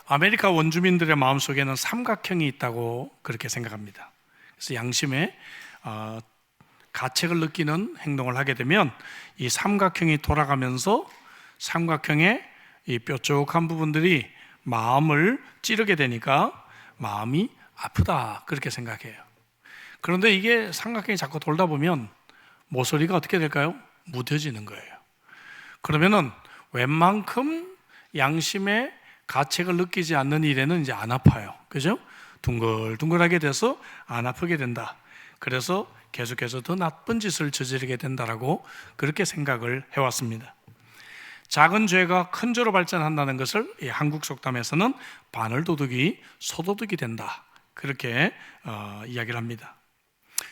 아메리카 원주민들의 마음속에는 삼각형이 있다고 그렇게 생각합니다. 그래서 양심에 가책을 느끼는 행동을 하게 되면 이 삼각형이 돌아가면서 삼각형의 이 뾰족한 부분들이 마음을 찌르게 되니까 마음이 아프다 그렇게 생각해요. 그런데 이게 삼각형이 자꾸 돌다 보면 모서리가 어떻게 될까요? 무뎌지는 거예요. 그러면은 웬만큼 양심의 가책을 느끼지 않는 일에는 이제 안 아파요. 그죠? 둥글둥글하게 돼서 안 아프게 된다. 그래서 계속해서 더 나쁜 짓을 저지르게 된다라고 그렇게 생각을 해왔습니다. 작은 죄가 큰 죄로 발전한다는 것을 이 한국 속담에서는 바늘도둑이 소도둑이 된다 그렇게 이야기를 합니다.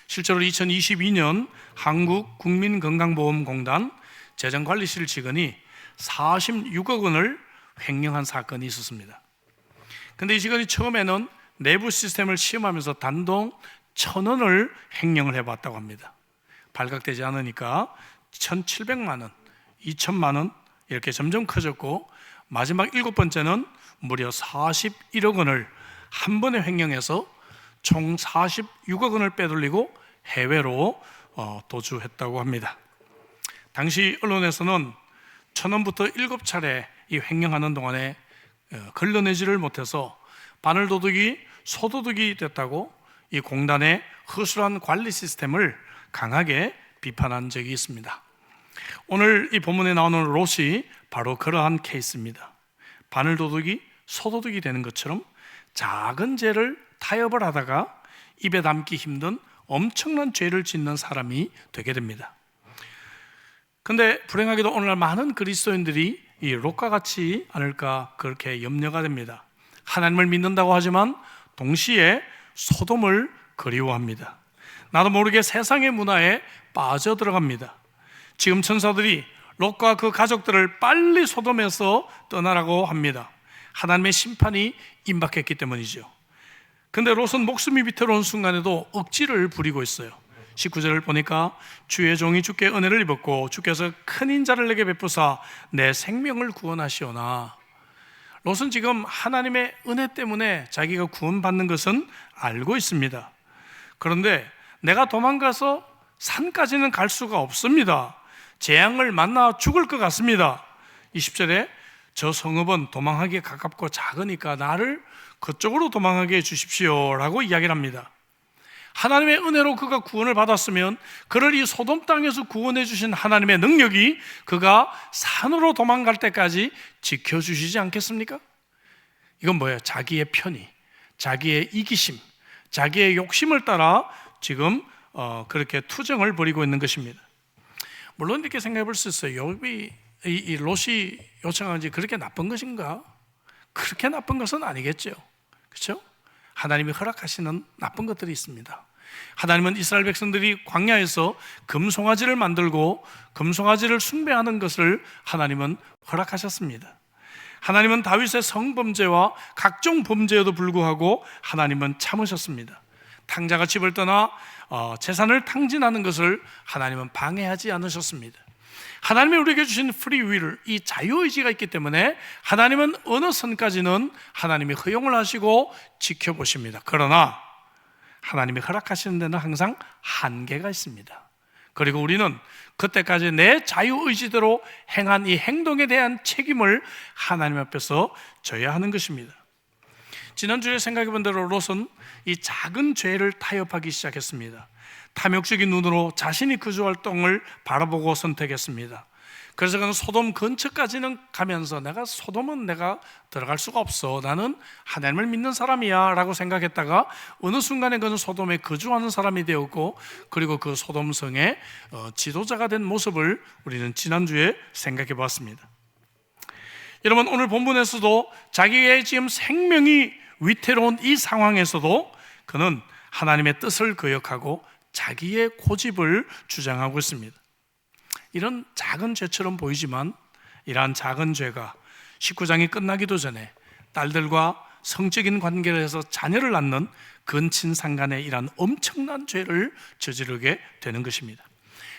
실제로 2022년 한국국민건강보험공단 재정관리실 직원이 46억 원을 횡령한 사건이 있었습니다. 그런데 이 직원이 처음에는 내부 시스템을 시험하면서 단돈 1,000원을 횡령을 해봤다고 합니다. 발각되지 않으니까 1,700만 원, 2,000만 원 이렇게 점점 커졌고 마지막 7번째는 무려 41억 원을 한 번에 횡령해서 총 46억 원을 빼돌리고 해외로 도주했다고 합니다. 당시 언론에서는 1,000원부터 7차례 이 횡령하는 동안에 걸러내지를 못해서 바늘도둑이 소도둑이 됐다고 이 공단의 허술한 관리 시스템을 강하게 비판한 적이 있습니다. 오늘 이 본문에 나오는 롯이 바로 그러한 케이스입니다. 바늘도둑이 소도둑이 되는 것처럼 작은 죄를 타협을 하다가 입에 담기 힘든 엄청난 죄를 짓는 사람이 되게 됩니다. 그런데 불행하게도 오늘날 많은 그리스도인들이 이 롯과 같지 않을까 그렇게 염려가 됩니다. 하나님을 믿는다고 하지만 동시에 소돔을 그리워합니다. 나도 모르게 세상의 문화에 빠져들어갑니다. 지금 천사들이 롯과 그 가족들을 빨리 소돔에서 떠나라고 합니다. 하나님의 심판이 임박했기 때문이죠. 근데 롯은 목숨이 비태로운 순간에도 억지를 부리고 있어요. 19절을 보니까 주의 종이 주께 은혜를 입었고 주께서 큰 인자를 내게 베푸사 내 생명을 구원하시오나. 롯은 지금 하나님의 은혜 때문에 자기가 구원받는 것은 알고 있습니다. 그런데 내가 도망가서 산까지는 갈 수가 없습니다. 재앙을 만나 죽을 것 같습니다. 20절에 저 성읍은 도망하기에 가깝고 작으니까 나를 그쪽으로 도망하게 해주십시오 라고 이야기를 합니다. 하나님의 은혜로 그가 구원을 받았으면 그를 이 소돔 땅에서 구원해 주신 하나님의 능력이 그가 산으로 도망갈 때까지 지켜주시지 않겠습니까? 이건 뭐예요? 자기의 편의, 자기의 이기심, 자기의 욕심을 따라 지금 그렇게 투정을 벌이고 있는 것입니다. 물론 이렇게 생각해 볼 수 있어요. 이 롯이 요청한 것이 그렇게 나쁜 것인가? 그렇게 나쁜 것은 아니겠죠. 그렇죠? 하나님이 허락하시는 나쁜 것들이 있습니다. 하나님은 이스라엘 백성들이 광야에서 금송아지를 만들고 금송아지를 숭배하는 것을 하나님은 허락하셨습니다. 하나님은 다윗의 성범죄와 각종 범죄에도 불구하고 하나님은 참으셨습니다. 탕자가 집을 떠나 재산을 탕진하는 것을 하나님은 방해하지 않으셨습니다. 하나님이 우리에게 주신 프리윌, 이 자유의지가 있기 때문에 하나님은 어느 선까지는 하나님이 허용을 하시고 지켜보십니다. 그러나 하나님이 허락하시는 데는 항상 한계가 있습니다. 그리고 우리는 그때까지 내 자유의지대로 행한 이 행동에 대한 책임을 하나님 앞에서 져야 하는 것입니다. 지난주에 생각해 본 대로 롯은 이 작은 죄를 타협하기 시작했습니다. 탐욕적인 눈으로 자신이 거주할 땅을 바라보고 선택했습니다. 그래서 그는 소돔 근처까지는 가면서 소돔은 내가 들어갈 수가 없어, 나는 하나님을 믿는 사람이야 라고 생각했다가 어느 순간에 그는 소돔에 거주하는 사람이 되었고, 그리고 그 소돔성의 지도자가 된 모습을 우리는 지난주에 생각해 봤습니다. 여러분, 오늘 본문에서도 자기의 지금 생명이 위태로운 이 상황에서도 그는 하나님의 뜻을 거역하고 자기의 고집을 주장하고 있습니다. 이런 작은 죄처럼 보이지만 이러한 작은 죄가 19장이 끝나기도 전에 딸들과 성적인 관계를 해서 자녀를 낳는 근친상간의 이러한 엄청난 죄를 저지르게 되는 것입니다.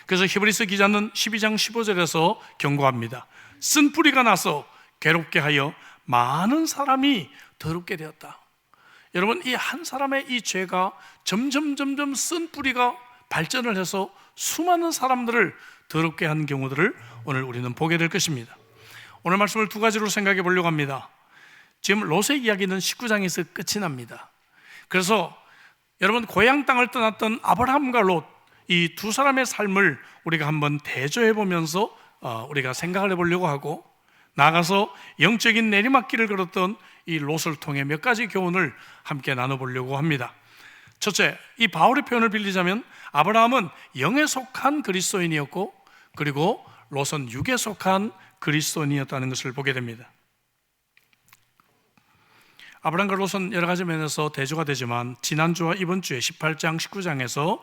그래서 히브리서 기자는 12장 15절에서 경고합니다. 쓴 뿌리가 나서 괴롭게 하여 많은 사람이 더럽게 되었다. 여러분, 이 한 사람의 이 죄가 점점 쓴 뿌리가 발전을 해서 수많은 사람들을 더럽게 한 경우들을 오늘 우리는 보게 될 것입니다. 오늘 말씀을 두 가지로 생각해 보려고 합니다. 지금 롯의 이야기는 19장에서 끝이 납니다. 그래서 여러분, 고향 땅을 떠났던 아브라함과 롯, 이 두 사람의 삶을 우리가 한번 대조해 보면서 우리가 생각을 해보려고 하고, 나아가서 영적인 내리막길을 걸었던 이 롯을 통해 몇 가지 교훈을 함께 나눠보려고 합니다. 첫째, 이 바울의 표현을 빌리자면 아브라함은 영에 속한 그리스도인이었고, 그리고 롯은 육에 속한 그리스도인이었다는 것을 보게 됩니다. 아브라함과 롯은 여러 가지 면에서 대조가 되지만, 지난주와 이번 주에 18장, 19장에서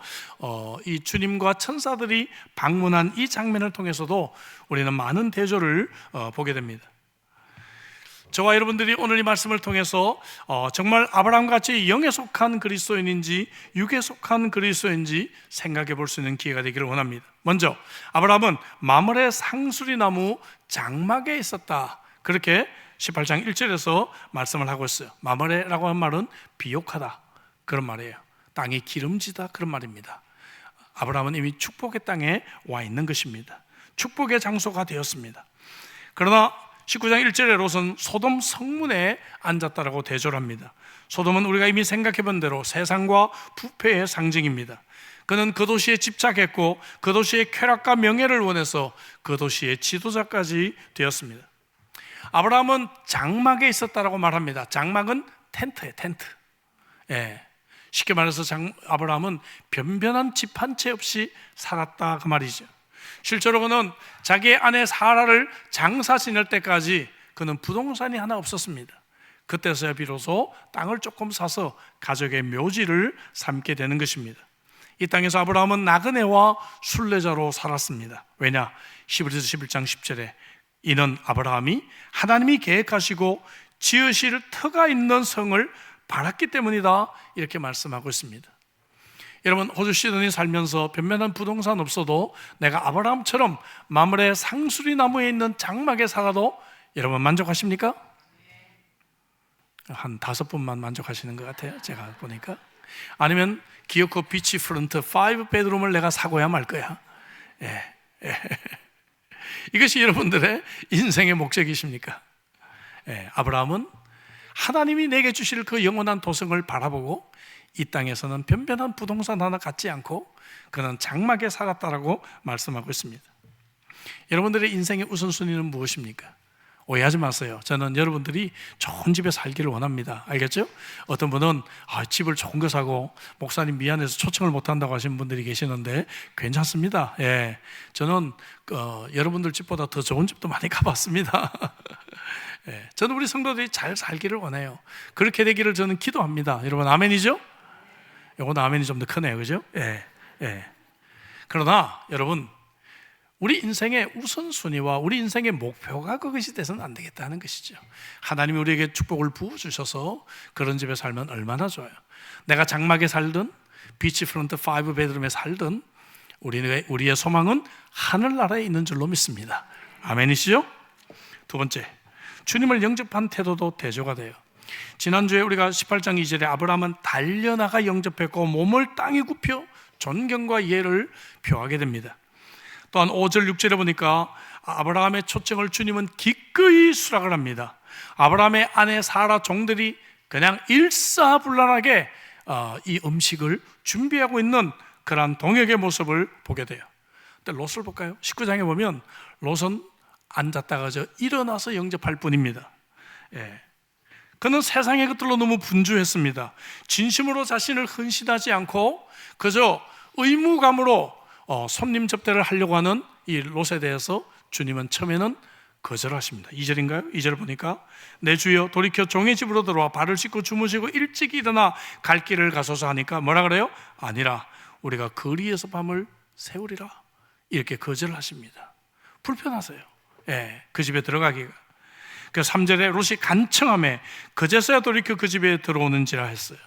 이 주님과 천사들이 방문한 이 장면을 통해서도 우리는 많은 대조를 보게 됩니다. 저와 여러분들이 오늘 이 말씀을 통해서 정말 아브라함같이 영에 속한 그리스도인인지 육에 속한 그리스도인지 생각해 볼 수 있는 기회가 되기를 원합니다. 먼저 아브라함은 마므레 상수리 나무 장막에 있었다, 그렇게 18장 1절에서 말씀을 하고 있어요. 마므레라고 하는 말은 비옥하다, 그런 말이에요. 땅이 기름지다, 그런 말입니다. 아브라함은 이미 축복의 땅에 와 있는 것입니다. 축복의 장소가 되었습니다. 그러나 19장 1절에 롯은 소돔 성문에 앉았다라고 대조를 합니다. 소돔은 우리가 이미 생각해 본 대로 세상과 부패의 상징입니다. 그는 그 도시에 집착했고, 그 도시의 쾌락과 명예를 원해서 그 도시의 지도자까지 되었습니다. 아브라함은 장막에 있었다라고 말합니다. 장막은 텐트예요, 텐트. 예. 쉽게 말해서 아브라함은 변변한 집 한 채 없이 살았다, 그 말이죠. 실제로 그는 자기의 아내 사라를 장사 지낼 때까지 그는 부동산이 하나 없었습니다. 그때서야 비로소 땅을 조금 사서 가족의 묘지를 삼게 되는 것입니다. 이 땅에서 아브라함은 나그네와 순례자로 살았습니다. 왜냐? 히브리서 11장 10절에 이는 아브라함이 하나님이 계획하시고 지으실 터가 있는 성을 바랐기 때문이다, 이렇게 말씀하고 있습니다. 여러분, 호주 시드니 살면서 변변한 부동산 없어도 내가 아브라함처럼 마므레 상수리 나무에 있는 장막에 살아도 여러분 만족하십니까? 한 5분만 만족하시는 것 같아요, 제가 보니까. 아니면 기어코 비치 프런트 5베드룸을 내가 사고야 말 거야. 예. 이것이 여러분들의 인생의 목적이십니까? 아브라함은 하나님이 내게 주실 그 영원한 도성을 바라보고 이 땅에서는 변변한 부동산 하나 갖지 않고 그는 장막에 살았다라고 말씀하고 있습니다. 여러분들의 인생의 우선순위는 무엇입니까? 오해하지 마세요. 저는 여러분들이 좋은 집에 살기를 원합니다. 알겠죠? 어떤 분은 집을 좋은 거 사고 목사님 미안해서 초청을 못한다고 하시는 분들이 계시는데 괜찮습니다. 예, 저는 여러분들 집보다 더 좋은 집도 많이 가봤습니다. 예, 저는 우리 성도들이 잘 살기를 원해요. 그렇게 되기를 저는 기도합니다. 여러분 아멘이죠? 이건 아멘이 좀 더 크네요, 그죠? 예. 그러나 여러분, 우리 인생의 우선순위와 우리 인생의 목표가 그것이 돼서는 안 되겠다는 것이죠. 하나님이 우리에게 축복을 부어주셔서 그런 집에 살면 얼마나 좋아요. 내가 장막에 살든 비치프런트 5베드룸에 살든 우리의 소망은 하늘나라에 있는 줄로 믿습니다. 아멘이시죠? 두 번째, 주님을 영접한 태도도 대조가 돼요. 지난주에 우리가 18장 2절에 아브라함은 달려나가 영접했고 몸을 땅에 굽혀 존경과 이해를 표하게 됩니다. 또한 5절 6절에 보니까 아브라함의 초청을 주님은 기꺼이 수락을 합니다. 아브라함의 아내 사라 종들이 그냥 일사불란하게 이 음식을 준비하고 있는 그러한 동역의 모습을 보게 돼요. 근데 롯을 볼까요? 19장에 보면 롯은 앉았다가 일어나서 영접할 뿐입니다. 예. 그는 세상의 것들로 너무 분주했습니다. 진심으로 자신을 헌신하지 않고 그저 의무감으로 손님 접대를 하려고 하는 이 롯에 대해서 주님은 처음에는 거절하십니다. 2절인가요? 2절 보니까 내 주여 돌이켜 종의 집으로 들어와 발을 씻고 주무시고 일찍 일어나 갈 길을 가소서 하니까 뭐라 그래요? 아니라 우리가 거리에서 밤을 새우리라, 이렇게 거절을 하십니다. 불편하세요. 예, 그 집에 들어가기가. 그 3절에 롯이 간청함에 그제서야 돌이켜 그 집에 들어오는지라 했어요.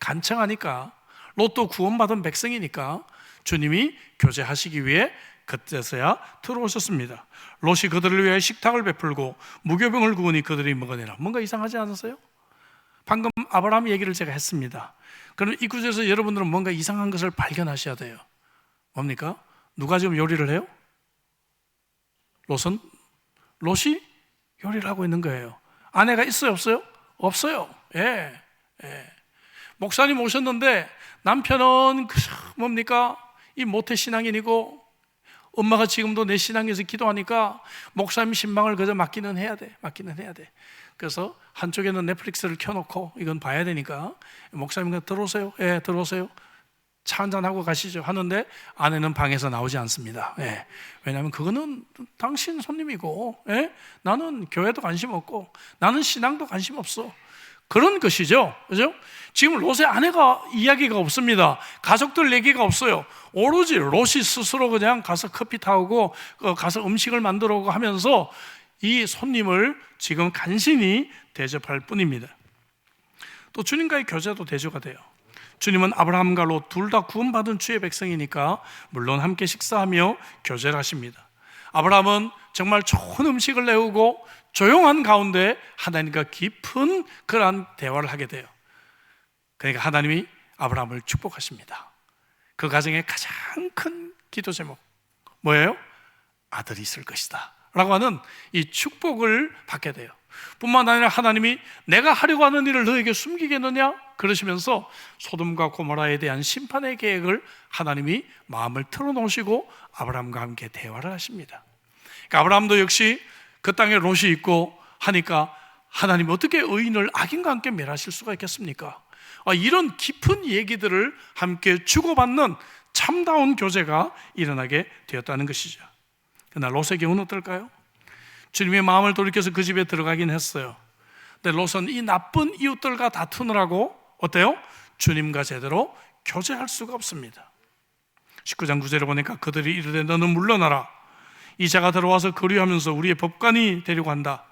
간청하니까 롯도 구원받은 백성이니까 주님이 교제하시기 위해 그때서야 들어오셨습니다. 롯이 그들을 위해 식탁을 베풀고 무교병을 구우니 그들이 먹으니라. 뭔가 이상하지 않으세요? 방금 아브라함 얘기를 제가 했습니다. 그럼 이 구절에서 여러분들은 뭔가 이상한 것을 발견하셔야 돼요. 뭡니까? 누가 지금 요리를 해요? 롯이 요리를 하고 있는 거예요. 아내가 있어요, 없어요? 없어요. 예. 목사님 오셨는데 남편은 뭡니까? 이 모태 신앙인이고 엄마가 지금도 내 신앙에서 기도하니까 목사님 신방을 그저 맡기는 해야 돼. 그래서 한쪽에는 넷플릭스를 켜놓고 이건 봐야 되니까 목사님 들어오세요. 예, 들어오세요. 차 한잔하고 가시죠 하는데 아내는 방에서 나오지 않습니다. 예. 왜냐하면 그거는 당신 손님이고, 예? 나는 교회도 관심 없고 나는 신앙도 관심 없어. 그런 것이죠. 그죠? 지금 롯의 아내가 이야기가 없습니다. 가족들 얘기가 없어요. 오로지 롯이 스스로 그냥 가서 커피 타오고 가서 음식을 만들어 오고 하면서 이 손님을 지금 간신히 대접할 뿐입니다. 또 주님과의 교제도 대조가 돼요. 주님은 아브라함과 롯 둘 다 구원받은 주의 백성이니까 물론 함께 식사하며 교제를 하십니다. 아브라함은 정말 좋은 음식을 내오고 조용한 가운데 하나님과 깊은 그러한 대화를 하게 돼요. 그러니까 하나님이 아브라함을 축복하십니다. 그 가정의 가장 큰 기도 제목 뭐예요? 아들이 있을 것이다 라고 하는 이 축복을 받게 돼요. 뿐만 아니라 하나님이 내가 하려고 하는 일을 너에게 숨기겠느냐? 그러시면서 소돔과 고모라에 대한 심판의 계획을 하나님이 마음을 틀어놓으시고 아브라함과 함께 대화를 하십니다. 그러니까 아브라함도 역시 그 땅에 롯이 있고 하니까 하나님 어떻게 의인을 악인과 함께 멸하실 수가 있겠습니까? 이런 깊은 얘기들을 함께 주고받는 참다운 교제가 일어나게 되었다는 것이죠. 그러나 롯의 경우는 어떨까요? 주님의 마음을 돌이켜서 그 집에 들어가긴 했어요. 근데 롯은 이 나쁜 이웃들과 다투느라고 어때요? 주님과 제대로 교제할 수가 없습니다. 19장 9절에 보니까 그들이 이르되 너는 물러나라. 이 자가 들어와서 거류하면서 우리의 법관이 되려고 한다.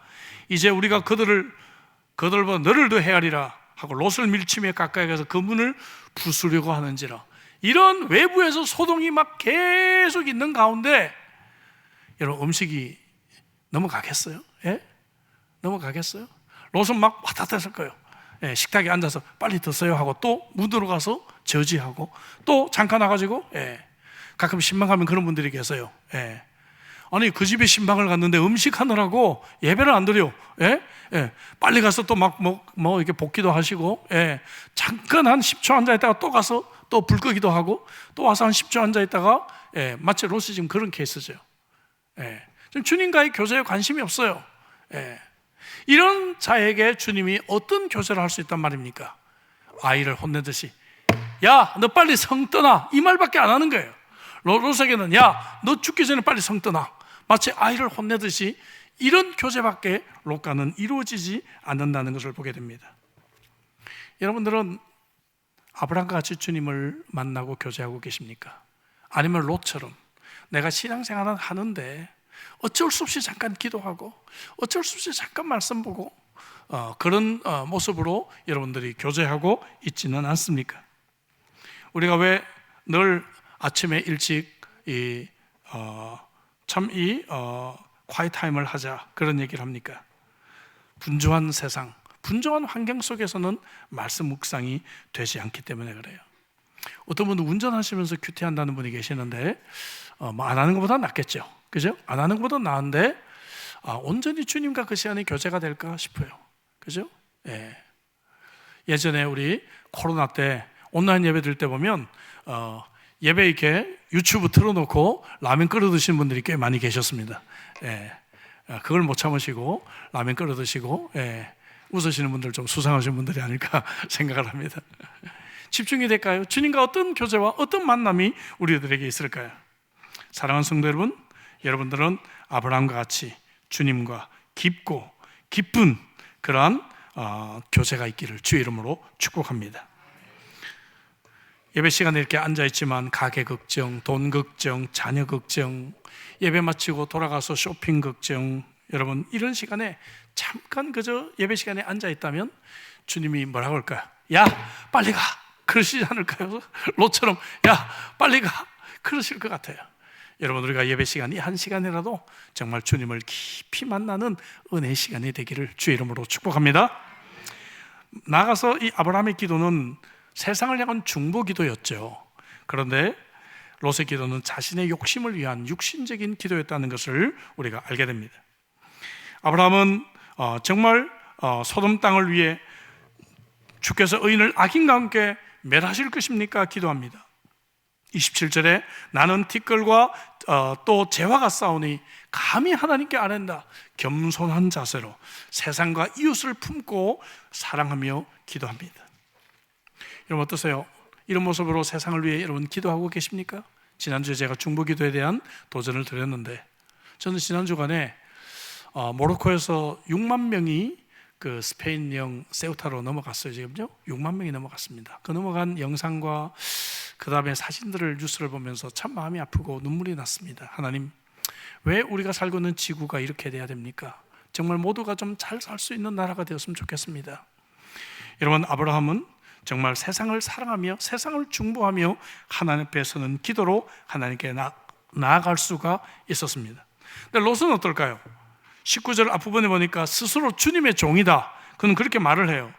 이제 우리가 그들보다 너를 더 헤아리라 하고 롯을 밀치며 가까이 가서 그 문을 부수려고 하는지라. 이런 외부에서 소동이 막 계속 있는 가운데 여러분 음식이 넘어가겠어요? 예? 넘어가겠어요? 롯은 막 와닿았을 거예요. 예, 식탁에 앉아서 빨리 드세요 하고 또 문으로 가서 저지하고 또 잠깐 와가지고 가끔 신방하면 그런 분들이 계세요. 아니 그 집에 신방을 갔는데 음식하느라고 예배를 안 드려. 빨리 가서 또 막 이렇게 볶기도 하시고 잠깐 한 10초 앉아있다가 또 가서 또 불 끄기도 하고 또 와서 한 10초 앉아있다가 마치 롯이 지금 그런 케이스죠. 주님과의 교제에 관심이 없어요. 이런 자에게 주님이 어떤 교제를 할 수 있단 말입니까? 아이를 혼내듯이 야, 너 빨리 성 떠나 이 말밖에 안 하는 거예요. 롯에게는 야, 너 죽기 전에 빨리 성 떠나 마치 아이를 혼내듯이 이런 교제밖에 롯과는 이루어지지 않는다는 것을 보게 됩니다. 여러분들은 아브라함과 같이 주님을 만나고 교제하고 계십니까? 아니면 롯처럼 내가 신앙생활은 하는데 어쩔 수 없이 잠깐 기도하고 어쩔 수 없이 잠깐 말씀 보고 그런 모습으로 여러분들이 교제하고 있지는 않습니까? 우리가 왜 늘 아침에 일찍 quiet 타임을 하자 그런 얘기를 합니까? 분주한 세상, 분주한 환경 속에서는 말씀 묵상이 되지 않기 때문에 그래요. 어떤 분은 운전하시면서 큐티한다는 분이 계시는데 안 하는 것보다 낫겠죠. 그죠? 안 하는 것보다 나은데 온전히 주님과 그 시간에 교제가 될까 싶어요. 그죠? 예전에 우리 코로나 때 온라인 예배 드릴 때 보면 예배 이렇게 유튜브 틀어놓고 라면 끓여 드시는 분들이 꽤 많이 계셨습니다. 그걸 못 참으시고 라면 끓여 드시고 웃으시는 분들 좀 수상하신 분들이 아닐까 생각을 합니다. 집중이 될까요? 주님과 어떤 교제와 어떤 만남이 우리들에게 있을까요? 사랑하는 성도 여러분, 여러분들은 아브라함과 같이 주님과 깊고 깊은 그러한 교제가 있기를 주의 이름으로 축복합니다. 예배 시간에 이렇게 앉아있지만 가게 걱정, 돈 걱정, 자녀 걱정, 예배 마치고 돌아가서 쇼핑 걱정, 여러분 이런 시간에 잠깐 그저 예배 시간에 앉아있다면 주님이 뭐라고 할까요? 야 빨리 가 그러시지 않을까요? 롯처럼 야 빨리 가 그러실 것 같아요. 여러분, 우리가 예배 시간이 한 시간이라도 정말 주님을 깊이 만나는 은혜의 시간이 되기를 주의 이름으로 축복합니다. 나아가서 이 아브라함의 기도는 세상을 향한 중보 기도였죠. 그런데 롯의 기도는 자신의 욕심을 위한 육신적인 기도였다는 것을 우리가 알게 됩니다. 아브라함은 정말 소돔 땅을 위해 주께서 의인을 악인과 함께 멸하실 것입니까? 기도합니다. 27절에 나는 티끌과 또 재화가 싸우니 감히 하나님께 아뢰는다. 겸손한 자세로 세상과 이웃을 품고 사랑하며 기도합니다. 여러분 어떠세요? 이런 모습으로 세상을 위해 여러분 기도하고 계십니까? 지난주에 제가 중보기도에 대한 도전을 드렸는데, 저는 지난 주간에 모로코에서 6만 명이 그 스페인령 세우타로 넘어갔어요. 지금요 6만 명이 넘어갔습니다. 그 넘어간 영상과 그 다음에 사진들을, 뉴스를 보면서 참 마음이 아프고 눈물이 났습니다. 하나님, 왜 우리가 살고 있는 지구가 이렇게 돼야 됩니까? 정말 모두가 좀 잘 살 수 있는 나라가 되었으면 좋겠습니다. 여러분, 아브라함은 정말 세상을 사랑하며 세상을 중보하며 하나님 앞에 서는 기도로 하나님께 나아갈 수가 있었습니다. 근데 롯은 어떨까요? 19절 앞부분에 보니까 스스로 주님의 종이다, 그는 그렇게 말을 해요.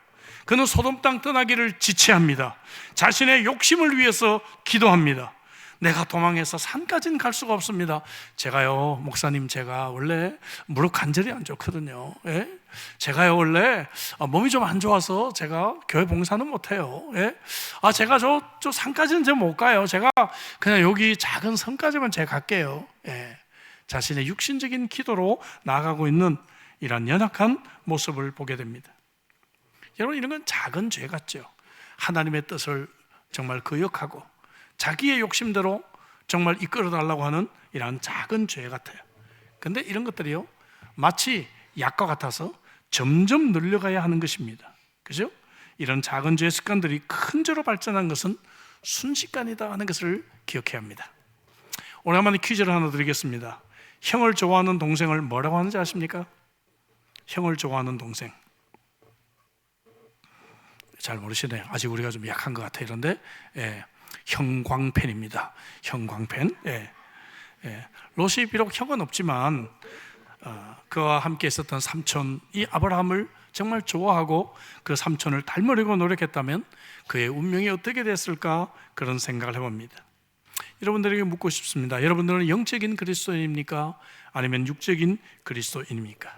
그는 소돔 땅 떠나기를 지체합니다. 자신의 욕심을 위해서 기도합니다. 내가 도망해서 산까지는 갈 수가 없습니다. 제가요, 목사님, 제가 원래 무릎 관절이 안 좋거든요. 예? 제가요, 원래 몸이 좀 안 좋아서 제가 교회 봉사는 못해요. 예? 제가 저 산까지는 제가 못 가요. 제가 그냥 여기 작은 섬까지만 제가 갈게요. 예. 자신의 육신적인 기도로 나아가고 있는 이런 연약한 모습을 보게 됩니다. 여러분, 이런 건 작은 죄 같죠. 하나님의 뜻을 정말 거역하고 자기의 욕심대로 정말 이끌어달라고 하는 이런 작은 죄 같아요. 그런데 이런 것들이요, 마치 약과 같아서 점점 늘려가야 하는 것입니다. 그죠? 이런 작은 죄 습관들이 큰 죄로 발전한 것은 순식간이다 하는 것을 기억해야 합니다. 오랜만에 퀴즈를 하나 드리겠습니다. 형을 좋아하는 동생을 뭐라고 하는지 아십니까? 형을 좋아하는 동생. 잘 모르시네요. 아직 우리가 좀 약한 것 같아요. 그런데 형광펜입니다. 형광펜. 롯이 비록 형은 없지만 그와 함께 있었던 삼촌이 아브라함을 정말 좋아하고 그 삼촌을 닮으려고 노력했다면 그의 운명이 어떻게 됐을까, 그런 생각을 해봅니다. 여러분들에게 묻고 싶습니다. 여러분들은 영적인 그리스도인입니까? 아니면 육적인 그리스도인입니까?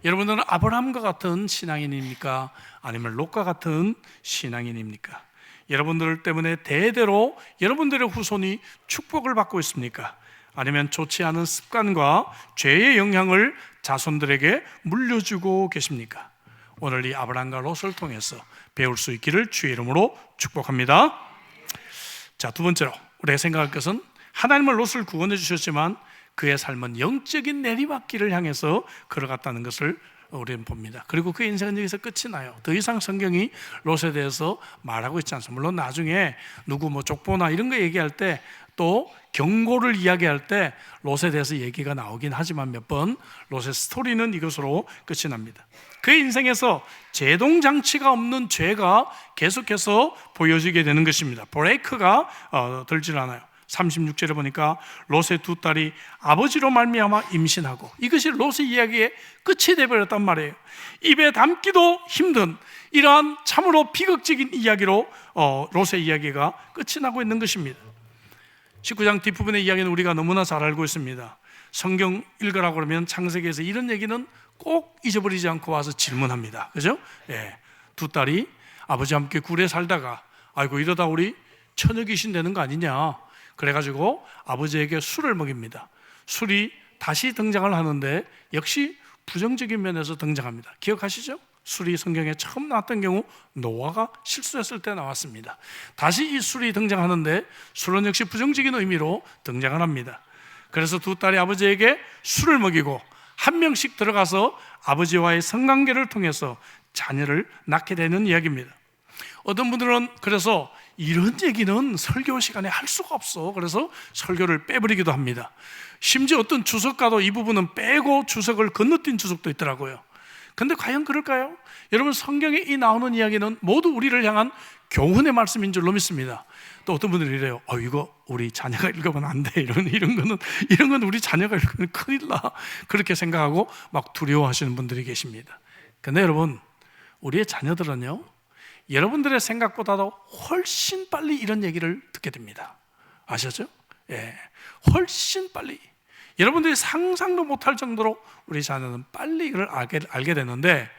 여러분들은 아브라함과 같은 신앙인입니까? 아니면 롯과 같은 신앙인입니까? 여러분들 때문에 대대로 여러분들의 후손이 축복을 받고 있습니까? 아니면 좋지 않은 습관과 죄의 영향을 자손들에게 물려주고 계십니까? 오늘 이 아브라함과 롯을 통해서 배울 수 있기를 주의 이름으로 축복합니다. 자, 두 번째로 우리가 생각할 것은, 하나님은 롯을 구원해 주셨지만 그의 삶은 영적인 내리막길을 향해서 걸어갔다는 것을 우리는 봅니다. 그리고 그의 인생은 여기서 끝이 나요. 더 이상 성경이 롯에 대해서 말하고 있지 않습니다. 물론 나중에 누구 족보나 이런 거 얘기할 때, 또 경고를 이야기할 때 롯에 대해서 얘기가 나오긴 하지만 몇 번 롯의 스토리는 이것으로 끝이 납니다. 그의 인생에서 제동장치가 없는 죄가 계속해서 보여지게 되는 것입니다. 브레이크가 들질 않아요. 36절에 보니까 롯의 두 딸이 아버지로 말미암아 임신하고, 이것이 롯의 이야기의 끝이 되어버렸단 말이에요. 입에 담기도 힘든 이러한 참으로 비극적인 이야기로 롯의 이야기가 끝이 나고 있는 것입니다. 19장 뒷부분의 이야기는 우리가 너무나 잘 알고 있습니다. 성경 읽으라고 그러면 창세기에서 이런 얘기는 꼭 잊어버리지 않고 와서 질문합니다. 그죠? 두 딸이 아버지와 함께 굴에 살다가 아이고 이러다 우리 처녀 귀신 되는 거 아니냐, 그래가지고 아버지에게 술을 먹입니다. 술이 다시 등장을 하는데 역시 부정적인 면에서 등장합니다. 기억하시죠? 술이 성경에 처음 나왔던 경우 노아가 실수했을 때 나왔습니다. 다시 이 술이 등장하는데 술은 역시 부정적인 의미로 등장을 합니다. 그래서 두 딸이 아버지에게 술을 먹이고 한 명씩 들어가서 아버지와의 성관계를 통해서 자녀를 낳게 되는 이야기입니다. 어떤 분들은 그래서 이런 얘기는 설교 시간에 할 수가 없어, 그래서 설교를 빼버리기도 합니다. 심지어 어떤 주석가도 이 부분은 빼고 주석을 건너뛴 주석도 있더라고요. 근데 과연 그럴까요? 여러분, 성경에 이 나오는 이야기는 모두 우리를 향한 교훈의 말씀인 줄로 믿습니다. 또 어떤 분들이 이래요. 이거 우리 자녀가 읽으면 안 돼. 이런 건 우리 자녀가 읽으면 큰일 나. 그렇게 생각하고 막 두려워하시는 분들이 계십니다. 근데 여러분, 우리의 자녀들은요, 여러분들의 생각보다도 훨씬 빨리 이런 얘기를 듣게 됩니다. 아셨죠? 예, 훨씬 빨리. 여러분들이 상상도 못할 정도로 우리 자녀는 빨리 이걸 알게 되는데,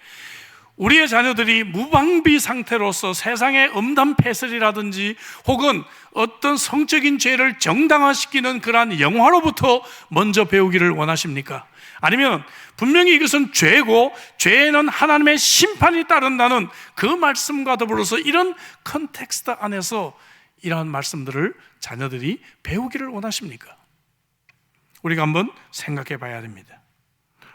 우리의 자녀들이 무방비 상태로서 세상의 음담 패슬이라든지 혹은 어떤 성적인 죄를 정당화시키는 그러한 영화로부터 먼저 배우기를 원하십니까? 아니면 분명히 이것은 죄고 죄에는 하나님의 심판이 따른다는 그 말씀과 더불어서 이런 컨텍스트 안에서 이러한 말씀들을 자녀들이 배우기를 원하십니까? 우리가 한번 생각해 봐야 됩니다.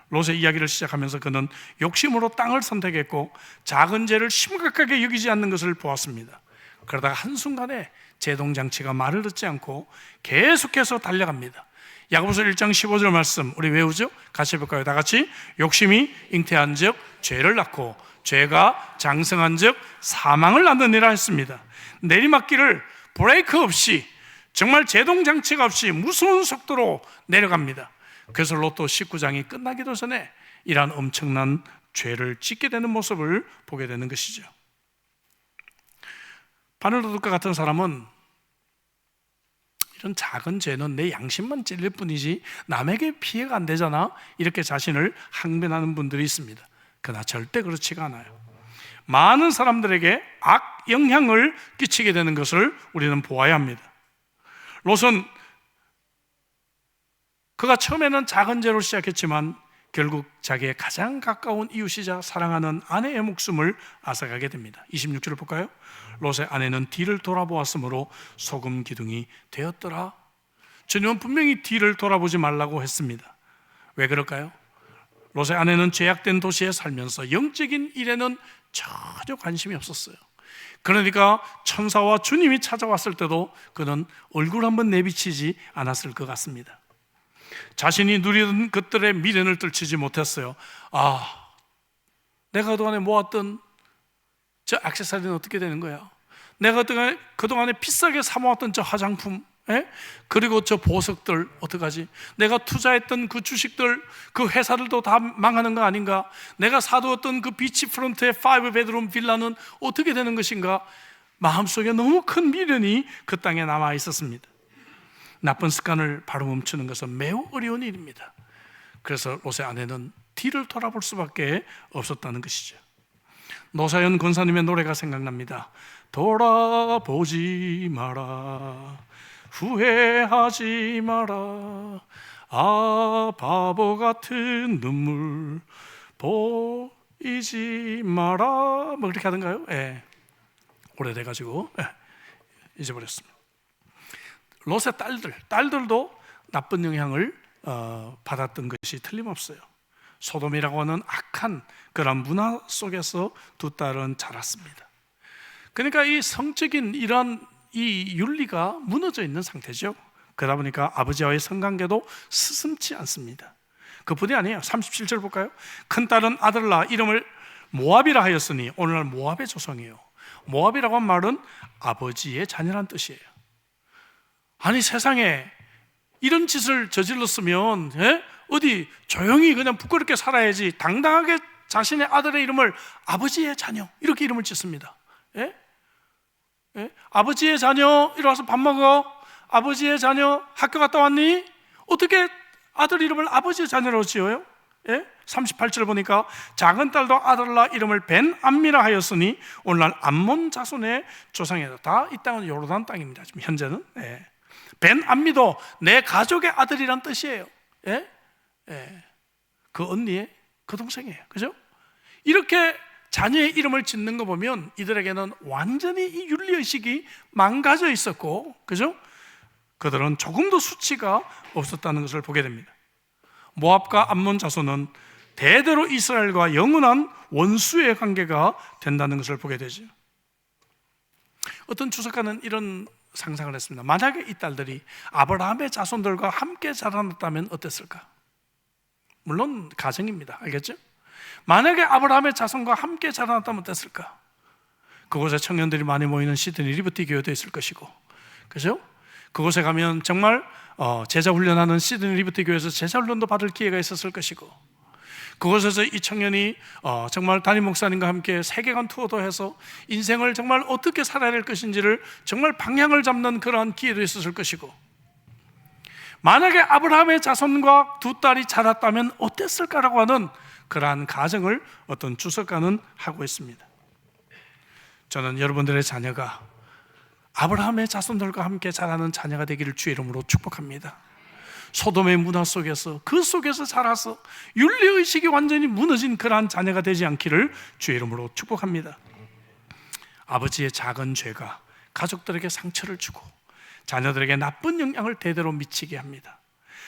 롯의 이야기를 시작하면서 그는 욕심으로 땅을 선택했고 작은 죄를 심각하게 여기지 않는 것을 보았습니다. 그러다가 한순간에 제동장치가 말을 듣지 않고 계속해서 달려갑니다. 야고보서 1장 15절 말씀 우리 외우죠? 같이 해볼까요? 다 같이. 욕심이 잉태한 즉 죄를 낳고 죄가 장성한 즉 사망을 낳느니라 했습니다. 내리막길을 브레이크 없이, 정말 제동장치가 없이 무서운 속도로 내려갑니다. 그래서 롯도 19장이 끝나기도 전에 이러한 엄청난 죄를 짓게 되는 모습을 보게 되는 것이죠. 바늘도둑과 같은 사람은 이런 작은 죄는 내 양심만 찔릴 뿐이지 남에게 피해가 안 되잖아, 이렇게 자신을 항변하는 분들이 있습니다. 그러나 절대 그렇지가 않아요. 많은 사람들에게 악 영향을 끼치게 되는 것을 우리는 보아야 합니다. 롯은 그가 처음에는 작은 죄로 시작했지만 결국 자기의 가장 가까운 이웃이자 사랑하는 아내의 목숨을 앗아가게 됩니다. 26절을 볼까요? 롯의 아내는 뒤를 돌아보았으므로 소금 기둥이 되었더라. 주님은 분명히 뒤를 돌아보지 말라고 했습니다. 왜 그럴까요? 롯의 아내는 죄악된 도시에 살면서 영적인 일에는 전혀 관심이 없었어요. 그러니까 천사와 주님이 찾아왔을 때도 그는 얼굴 한번 내비치지 않았을 것 같습니다. 자신이 누리던 것들의 미련을 떨치지 못했어요. 내가 그동안에 모았던 저 액세서리는 어떻게 되는 거야? 내가 그동안에 비싸게 사모았던 저 화장품, 그리고 저 보석들 어떡하지? 내가 투자했던 그 주식들, 그 회사들도 다 망하는 거 아닌가? 내가 사두었던 그 비치프론트의 5베드룸 빌라는 어떻게 되는 것인가? 마음속에 너무 큰 미련이 그 땅에 남아 있었습니다. 나쁜 습관을 바로 멈추는 것은 매우 어려운 일입니다. 그래서 롯의 아내는 뒤를 돌아볼 수밖에 없었다는 것이죠. 노사연 권사님의 노래가 생각납니다. 돌아보지 마라, 후회하지 마라, 바보 같은 눈물 보이지 마라, 뭐 그렇게 하던가요? 오래돼가지고 잊어버렸습니다. 롯의 딸들도 나쁜 영향을 받았던 것이 틀림없어요. 소돔이라고 하는 악한 그런 문화 속에서 두 딸은 자랐습니다. 그러니까 이 성적인 이런 이 윤리가 무너져 있는 상태죠. 그러다 보니까 아버지와의 성관계도 스승치 않습니다. 그뿐이 아니에요. 37절 볼까요? 큰딸은 아들 낳아 이름을 모압이라 하였으니, 오늘날 모압의 조상이에요. 모압이라고 한 말은 아버지의 자녀란 뜻이에요. 아니, 세상에 이런 짓을 저질렀으면 어디 조용히 그냥 부끄럽게 살아야지, 당당하게 자신의 아들의 이름을 아버지의 자녀 이렇게 이름을 짓습니다. 아버지의 자녀, 이리 와서 밥 먹어. 아버지의 자녀, 학교 갔다 왔니? 어떻게 아들 이름을 아버지의 자녀라고 지어요? 38절 보니까 작은 딸도 아들 낳아 이름을 벤암미라 하였으니 오늘날 암몬 자손의 조상이다. 다 이 땅은 요르단 땅입니다. 지금 현재는. 벤암미도 내 가족의 아들이란 뜻이에요. 그 언니의 그 동생이에요. 그죠? 이렇게 자녀의 이름을 짓는 거 보면 이들에게는 완전히 이 윤리의식이 망가져 있었고, 그죠? 그들은 조금도 수치가 없었다는 것을 보게 됩니다. 모압과 암몬 자손은 대대로 이스라엘과 영원한 원수의 관계가 된다는 것을 보게 되죠. 어떤 주석가는 이런 상상을 했습니다. 만약에 이 딸들이 아브라함의 자손들과 함께 자라났다면 어땠을까? 물론 가정입니다. 알겠죠? 만약에 아브라함의 자손과 함께 자라났다면 어땠을까? 그곳에 청년들이 많이 모이는 시드니 리버티 교회도 있을 것이고, 그죠? 그곳에 가면 정말 제자 훈련하는 시드니 리버티 교회에서 제자 훈련도 받을 기회가 있었을 것이고, 그곳에서 이 청년이 정말 담임 목사님과 함께 세계관 투어도 해서 인생을 정말 어떻게 살아야 할 것인지를 정말 방향을 잡는 그러한 기회도 있었을 것이고, 만약에 아브라함의 자손과 두 딸이 자랐다면 어땠을까라고 하는 그러한 가정을 어떤 주석가는 하고 있습니다. 저는 여러분들의 자녀가 아브라함의 자손들과 함께 자라는 자녀가 되기를 주의 이름으로 축복합니다. 소돔의 문화 속에서, 그 속에서 자라서 윤리의식이 완전히 무너진 그러한 자녀가 되지 않기를 주의 이름으로 축복합니다. 아버지의 작은 죄가 가족들에게 상처를 주고 자녀들에게 나쁜 영향을 대대로 미치게 합니다.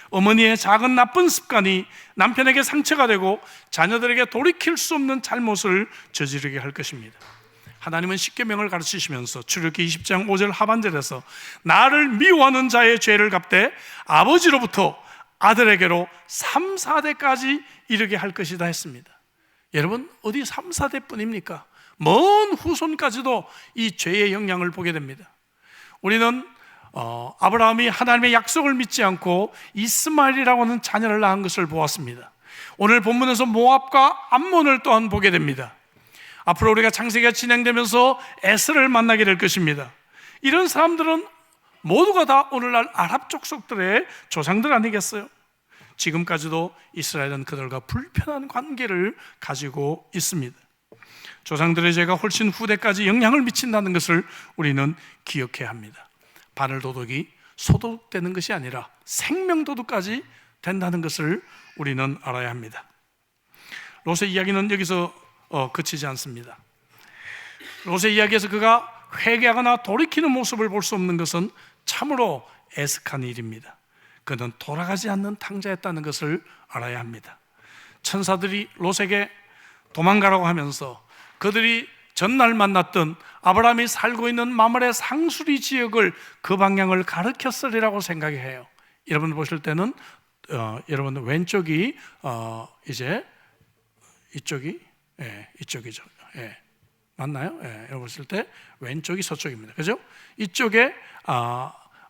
어머니의 작은 나쁜 습관이 남편에게 상처가 되고 자녀들에게 돌이킬 수 없는 잘못을 저지르게 할 것입니다. 하나님은 십계명을 가르치시면서 출애굽기 20장 5절 하반절에서 나를 미워하는 자의 죄를 갚되 아버지로부터 아들에게로 3, 4대까지 이르게 할 것이다 했습니다. 여러분, 어디 3, 4대 뿐입니까? 먼 후손까지도 이 죄의 영향을 보게 됩니다. 우리는 아브라함이 하나님의 약속을 믿지 않고 이스마엘이라고 하는 자녀를 낳은 것을 보았습니다. 오늘 본문에서 모압과 암몬을 또한 보게 됩니다. 앞으로 우리가 창세기가 진행되면서 에스를 만나게 될 것입니다. 이런 사람들은 모두가 다 오늘날 아랍 족속들의 조상들 아니겠어요? 지금까지도 이스라엘은 그들과 불편한 관계를 가지고 있습니다. 조상들의 죄가 훨씬 후대까지 영향을 미친다는 것을 우리는 기억해야 합니다. 바늘도둑이 소도둑되는 것이 아니라 생명도둑까지 된다는 것을 우리는 알아야 합니다. 롯의 이야기는 여기서 그치지 않습니다. 롯의 이야기에서 그가 회개하거나 돌이키는 모습을 볼 수 없는 것은 참으로 애석한 일입니다. 그는 돌아가지 않는 탕자였다는 것을 알아야 합니다. 천사들이 롯에게 도망가라고 하면서 그들이 전날 만났던 아브라함이 살고 있는 마므레 상수리 지역을 그 방향을 가르쳤으리라고 생각해요. 여러분 보실 때는 여러분 왼쪽이 이제 이쪽이 이쪽이죠. 맞나요? 여러분 보실 때 왼쪽이 서쪽입니다. 그죠? 이쪽에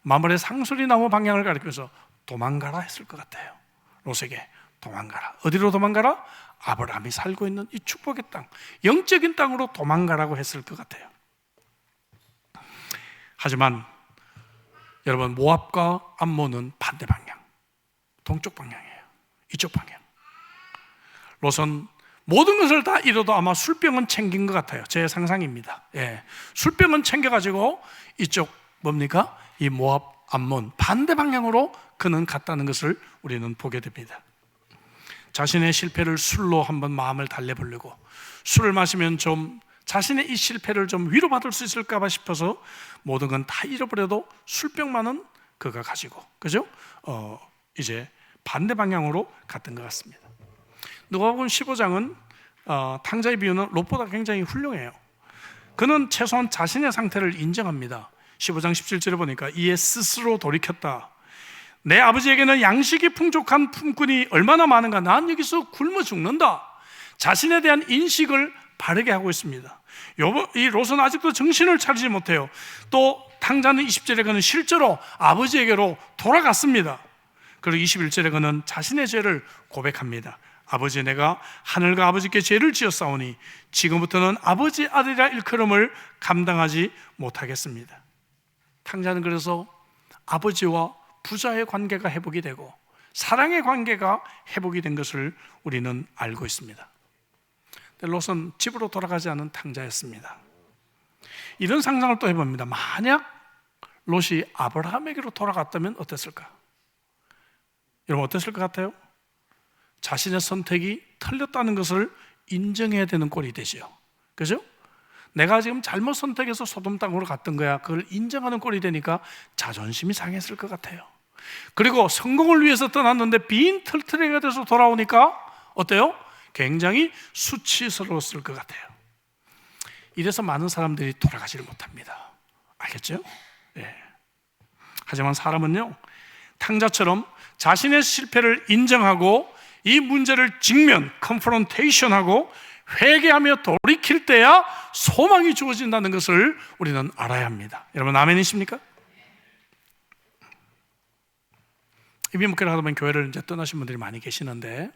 마므레 상수리 나무 방향을 가리켜서 도망가라 했을 것 같아요. 롯에게 도망가라. 어디로 도망가라? 아브라함이 살고 있는 이 축복의 땅, 영적인 땅으로 도망가라고 했을 것 같아요. 하지만 여러분, 모압과 암몬은 반대 방향, 동쪽 방향이에요. 이쪽 방향. 롯은 모든 것을 다 잃어도 아마 술병은 챙긴 것 같아요. 제 상상입니다. 술병은 챙겨가지고 이쪽 뭡니까? 이 모압, 암몬 반대 방향으로 그는 갔다는 것을 우리는 보게 됩니다. 자신의 실패를 술로 한번 마음을 달래보려고, 술을 마시면 좀 자신의 이 실패를 좀 위로받을 수 있을까 봐 싶어서 모든 건 다 잃어버려도 술병만은 그가 가지고, 그죠? 이제 반대 방향으로 갔던 것 같습니다. 누가복음 15장은 탕자의 비유는 롯보다 굉장히 훌륭해요. 그는 최소한 자신의 상태를 인정합니다. 15장 17절에 보니까 이에 스스로 돌이켰다. 내 아버지에게는 양식이 풍족한 품꾼이 얼마나 많은가, 난 여기서 굶어 죽는다. 자신에 대한 인식을 바르게 하고 있습니다. 이 롯은 아직도 정신을 차리지 못해요. 또 탕자는 20절에 그는 실제로 아버지에게로 돌아갔습니다. 그리고 21절에 그는 자신의 죄를 고백합니다. 아버지, 내가 하늘과 아버지께 죄를 지었사오니 지금부터는 아버지 아들이라 일컬음을 감당하지 못하겠습니다. 탕자는 그래서 아버지와 부자의 관계가 회복이 되고 사랑의 관계가 회복이 된 것을 우리는 알고 있습니다. 롯은 집으로 돌아가지 않은 탕자였습니다. 이런 상상을 또 해봅니다. 만약 롯이 아브라함에게로 돌아갔다면 어땠을까? 여러분 어땠을 것 같아요? 자신의 선택이 틀렸다는 것을 인정해야 되는 꼴이 되죠. 그죠? 내가 지금 잘못 선택해서 소돔 땅으로 갔던 거야. 그걸 인정하는 꼴이 되니까 자존심이 상했을 것 같아요. 그리고 성공을 위해서 떠났는데 빈 털터리가 돼서 돌아오니까 어때요? 굉장히 수치스러웠을 것 같아요. 이래서 많은 사람들이 돌아가지를 못합니다. 알겠죠? 네. 하지만 사람은요, 탕자처럼 자신의 실패를 인정하고 이 문제를 직면, 컨프런테이션하고 회개하며 돌이킬 때야 소망이 주어진다는 것을 우리는 알아야 합니다. 여러분 아멘이십니까? 입임목회를 하다 보면 교회를 이제 떠나신 분들이 많이 계시는데,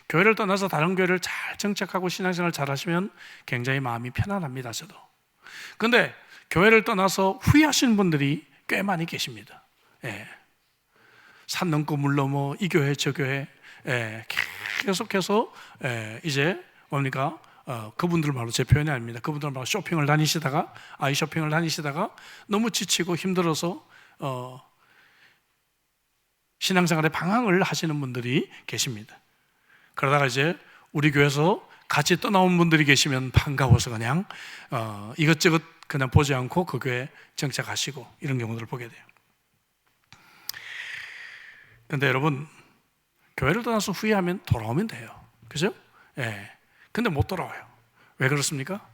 교회를 떠나서 다른 교회를 잘 정착하고 신앙생활 잘 하시면 굉장히 마음이 편안합니다. 저도. 그런데 교회를 떠나서 후회하시는 분들이 꽤 많이 계십니다. 예. 산 넘고 물 넘어 이 교회 저 교회, 예. 계속해서 이제 뭡니까? 그분들 말로 제 표현이 아닙니다. 그분들 말로 쇼핑을 다니시다가, 아이 쇼핑을 다니시다가 너무 지치고 힘들어서 신앙생활에 방황을 하시는 분들이 계십니다. 그러다가 이제 우리 교회에서 같이 떠나온 분들이 계시면 반가워서 그냥 이것저것 그냥 보지 않고 그 교회에 정착하시고 이런 경우들을 보게 돼요. 그런데 여러분, 교회를 떠나서 후회하면 돌아오면 돼요. 그죠? 예. 근데 못 돌아와요. 왜 그렇습니까?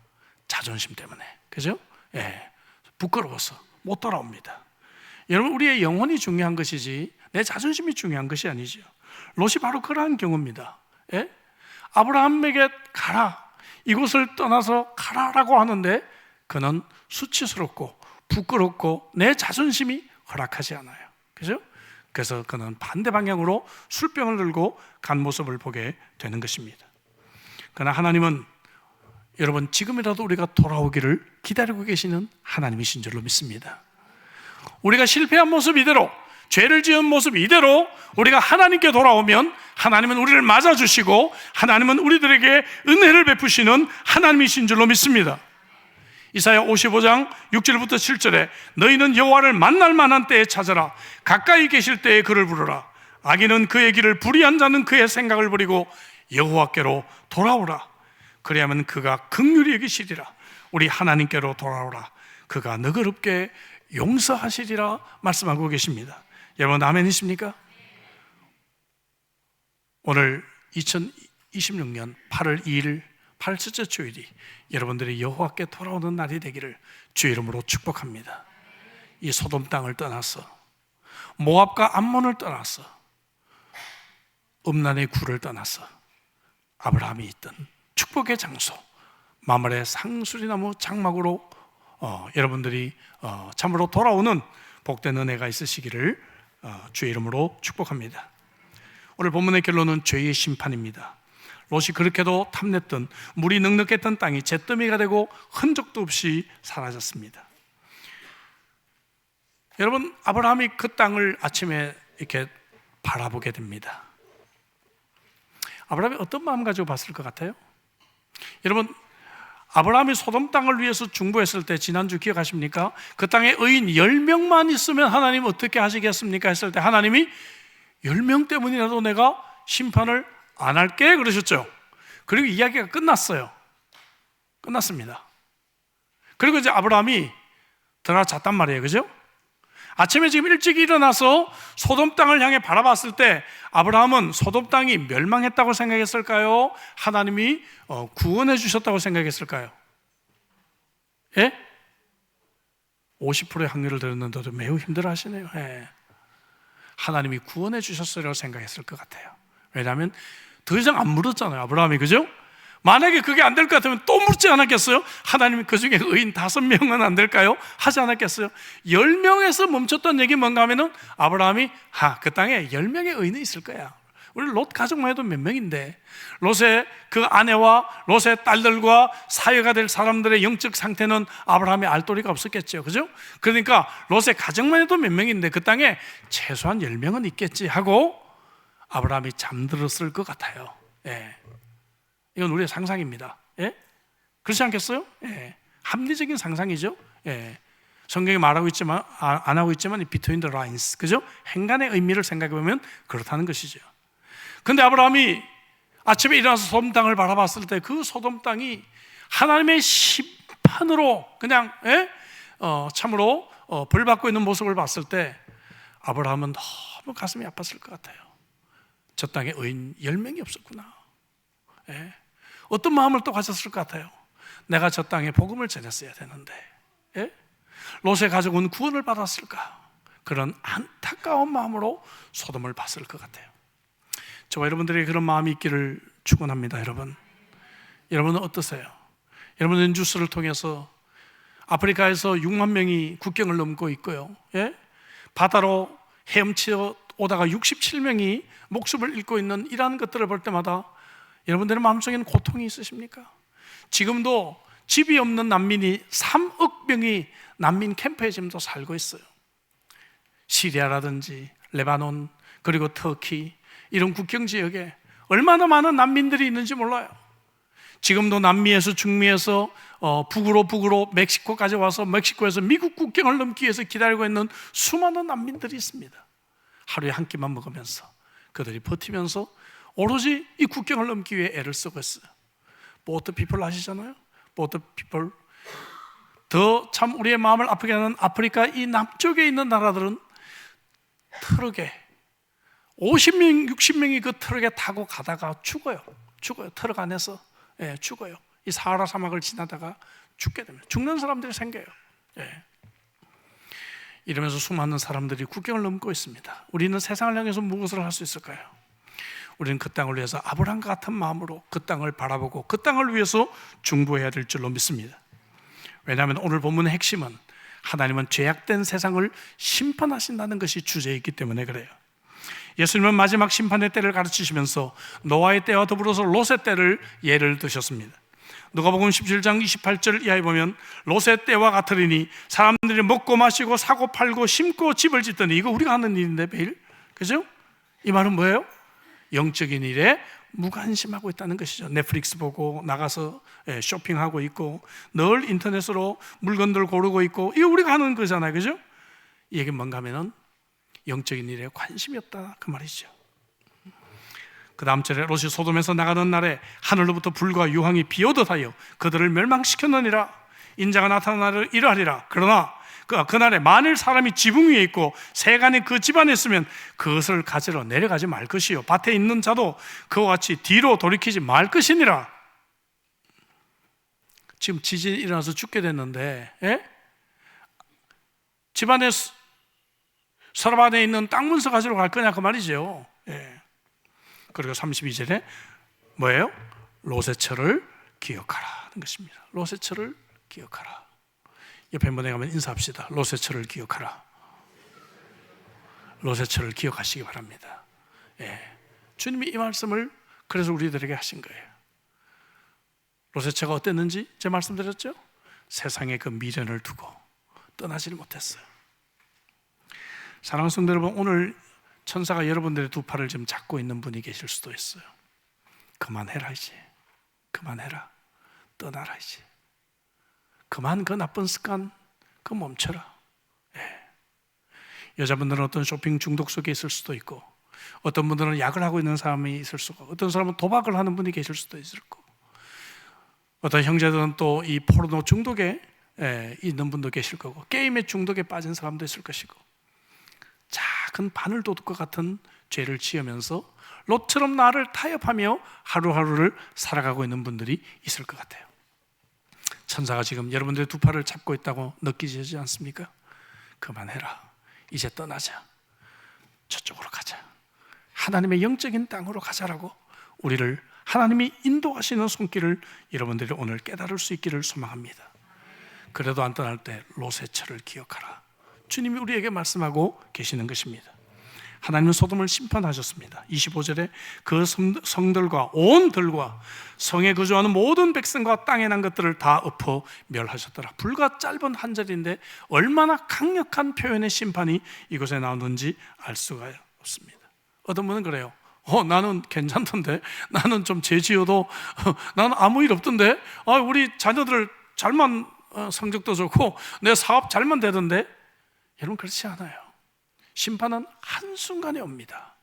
자존심 때문에. 그죠? 예. 부끄러워서 못 돌아옵니다. 여러분, 우리의 영혼이 중요한 것이지 내 자존심이 중요한 것이 아니죠. 롯이 바로 그러한 경우입니다. 예? 아브라함에게 가라, 이곳을 떠나서 가라라고 하는데 그는 수치스럽고 부끄럽고 내 자존심이 허락하지 않아요. 그죠? 그래서 그는 반대 방향으로 술병을 들고 간 모습을 보게 되는 것입니다. 그러나 하나님은 여러분 지금이라도 우리가 돌아오기를 기다리고 계시는 하나님이신 줄로 믿습니다. 우리가 실패한 모습 이대로, 죄를 지은 모습 이대로 우리가 하나님께 돌아오면 하나님은 우리를 맞아주시고 하나님은 우리들에게 은혜를 베푸시는 하나님이신 줄로 믿습니다. 이사야 55장 6절부터 7절에 너희는 여호와를 만날 만한 때에 찾아라. 가까이 계실 때에 그를 부르라. 악인은 그의 길을, 불의한 자는 그의 생각을 버리고 여호와께로 돌아오라. 그리하면 그가 긍휼히 여기시리라. 우리 하나님께로 돌아오라. 그가 너그럽게 용서하시리라 말씀하고 계십니다. 여러분 아멘이십니까? 오늘 2026년 8월 2일 8일째 주일이 여러분들이 여호와께 돌아오는 날이 되기를 주의 이름으로 축복합니다. 이 소돔 땅을 떠나서, 모압과 암몬을 떠나서, 음란의 굴을 떠나서 아브라함이 있던 축복의 장소 마므레 상수리나무 장막으로 여러분들이 참으로 돌아오는 복된 은혜가 있으시기를 주의 이름으로 축복합니다. 오늘 본문의 결론은 죄의 심판입니다. 롯이 그렇게도 탐냈던, 물이 넉넉했던 땅이 잿더미가 되고 흔적도 없이 사라졌습니다. 여러분, 아브라함이 그 땅을 아침에 이렇게 바라보게 됩니다. 아브라함이 어떤 마음 가지고 봤을 것 같아요? 여러분, 아브라함이 소돔 땅을 위해서 중보했을 때, 지난주 기억하십니까? 그 땅에 의인 10명만 있으면 하나님 어떻게 하시겠습니까? 했을 때 하나님이 10명 때문이라도 내가 심판을 안 할게 그러셨죠. 그리고 이야기가 끝났어요. 끝났습니다. 그리고 이제 아브라함이 들어가 잤단 말이에요. 그죠? 아침에 지금 일찍 일어나서 소돔 땅을 향해 바라봤을 때 아브라함은 소돔 땅이 멸망했다고 생각했을까요? 하나님이 구원해 주셨다고 생각했을까요? 예? 50%의 확률을 들었는데도 매우 힘들어 하시네요. 예. 하나님이 구원해 주셨으리라고 생각했을 것 같아요. 왜냐하면 더 이상 안 물었잖아요, 아브라함이. 그죠? 만약에 그게 안 될 것 같으면 또 묻지 않았겠어요? 하나님이 그 중에 의인 5명은 안 될까요? 하지 않았겠어요? 10명에서 멈췄던 얘기 뭔가 하면은 아브라함이 그 땅에 10명의 의인이 있을 거야. 우리 롯 가족만 해도 몇 명인데, 롯의 그 아내와 롯의 딸들과 사회가 될 사람들의 영적 상태는 아브라함이 알 도리가 없었겠죠. 그죠? 그러니까 롯의 가족만 해도 몇 명인데 그 땅에 최소한 10명은 있겠지 하고 아브라함이 잠들었을 것 같아요. 예. 이건 우리의 상상입니다. 예? 그렇지 않겠어요? 예. 합리적인 상상이죠. 예. 성경이 말하고 있지만 안 하고 있지만 between the lines, 그죠? 행간의 의미를 생각해 보면 그렇다는 것이죠. 근데 아브라함이 아침에 일어나서 소돔 땅을 바라봤을 때 그 소돔 땅이 하나님의 심판으로 그냥 참으로 벌받고 있는 모습을 봤을 때 아브라함은 너무 가슴이 아팠을 것 같아요. 저 땅에 의인 10명이 없었구나. 예. 어떤 마음을 또 가졌을 것 같아요? 내가 저 땅에 복음을 전했어야 되는데, 예? 롯의 가족은 구원을 받았을까? 그런 안타까운 마음으로 소돔을 봤을 것 같아요. 저와 여러분들에게 그런 마음이 있기를 축원합니다. 여러분은 어떠세요? 여러분은 뉴스를 통해서 아프리카에서 6만 명이 국경을 넘고 있고요, 예? 바다로 헤엄쳐 오다가 67명이 목숨을 잃고 있는 이러한 것들을 볼 때마다 여러분들의 마음속에는 고통이 있으십니까? 지금도 집이 없는 난민이 3억 명이 난민 캠프에 지금도 살고 있어요. 시리아라든지 레바논, 그리고 터키, 이런 국경 지역에 얼마나 많은 난민들이 있는지 몰라요. 지금도 남미에서 중미에서 북으로 멕시코까지 와서 멕시코에서 미국 국경을 넘기 위해서 기다리고 있는 수많은 난민들이 있습니다. 하루에 한 끼만 먹으면서 그들이 버티면서 오로지 이 국경을 넘기 위해 애를 쓰고 있어요. 보트 피플 아시잖아요? 보트 피플. 더 참 우리의 마음을 아프게 하는 아프리카 이 남쪽에 있는 나라들은 트럭에 50명, 60명이 그 트럭에 타고 가다가 죽어요. 트럭 안에서 죽어요. 이 사하라 사막을 지나다가 죽게 됩니다. 죽는 사람들이 생겨요. 이러면서 수많은 사람들이 국경을 넘고 있습니다. 우리는 세상을 향해서 무엇을 할 수 있을까요? 우리는 그 땅을 위해서 아브라함과 같은 마음으로 그 땅을 바라보고 그 땅을 위해서 중보해야 될 줄로 믿습니다. 왜냐하면 오늘 본문의 핵심은 하나님은 죄악된 세상을 심판하신다는 것이 주제이기 때문에 그래요. 예수님은 마지막 심판의 때를 가르치시면서 노아의 때와 더불어서 롯의 때를 예를 드셨습니다. 누가복음 17장 28절 이하에 보면 롯의 때와 같으리니 사람들이 먹고 마시고 사고 팔고 심고 집을 짓더니, 이거 우리가 하는 일인데 매일, 그죠? 이 말은 뭐예요? 영적인 일에 무관심하고 있다는 것이죠. 넷플릭스 보고 나가서 쇼핑하고 있고 늘 인터넷으로 물건들 고르고 있고, 이거 우리가 하는 거잖아요, 그죠? 이 얘기는 뭔가 하면은 영적인 일에 관심이 없다 그 말이죠. 그 다음 절에 롯이 소돔에서 나가는 날에 하늘로부터 불과 유황이 비오듯 하여 그들을 멸망시켰느니라. 인자가 나타나를 이러하리라. 그러나 그날에 만일 사람이 지붕 위에 있고 세간이 그 집안에 있으면 그것을 가지러 내려가지 말 것이요 밭에 있는 자도 그와 같이 뒤로 돌이키지 말 것이니라. 지금 지진이 일어나서 죽게 됐는데, 집안에 서랍 안에 있는 땅 문서 가지러 갈 거냐 그 말이죠. 그리고 32절에 뭐예요? 롯의 철을 기억하라는 것입니다. 롯의 철을 기억하라. 옆에 분에 가면 인사합시다. 롯의 철을 기억하라. 롯의 철을 기억하시기 바랍니다. 주님이 이 말씀을 그래서 우리들에게 하신 거예요. 롯의 철가 어땠는지 제가 말씀드렸죠? 세상에 그 미련을 두고 떠나지를 못했어요. 사랑하는 성도 여러분, 오늘 천사가 여러분들의 두 팔을 지금 잡고 있는 분이 계실 수도 있어요. 그만해라 이제. 그만해라. 떠나라 이제. 그만 그 나쁜 습관 그거 멈춰라. 여자분들은 어떤 쇼핑 중독 속에 있을 수도 있고, 어떤 분들은 약을 하고 있는 사람이 있을 수가 있고, 어떤 사람은 도박을 하는 분이 계실 수도 있을 거고, 어떤 형제들은 또 이 포르노 중독에 있는 분도 계실 거고, 게임의 중독에 빠진 사람도 있을 것이고, 작은 바늘도둑과 같은 죄를 지으면서 롯처럼 나를 타협하며 하루하루를 살아가고 있는 분들이 있을 것 같아요. 천사가 지금 여러분들의 두 팔을 잡고 있다고 느끼시지 않습니까? 그만해라. 이제 떠나자. 저쪽으로 가자. 하나님의 영적인 땅으로 가자라고 우리를 하나님이 인도하시는 손길을 여러분들이 오늘 깨달을 수 있기를 소망합니다. 그래도 안 떠날 때 롯의 철을 기억하라. 주님이 우리에게 말씀하고 계시는 것입니다. 하나님은 소돔을 심판하셨습니다. 25절에 그 성들과 온 들과 성에 거주하는 모든 백성과 땅에 난 것들을 다 엎어 멸하셨더라. 불과 짧은 한 절인데 얼마나 강력한 표현의 심판이 이곳에 나오는지 알 수가 없습니다. 어떤 분은 그래요. 나는 괜찮던데, 나는 좀 죄 지어도 나는 아무 일 없던데, 우리 자녀들 잘만 성적도 좋고 내 사업 잘만 되던데. 여러분, 그렇지 않아요. 심판은 한순간에 옵니다.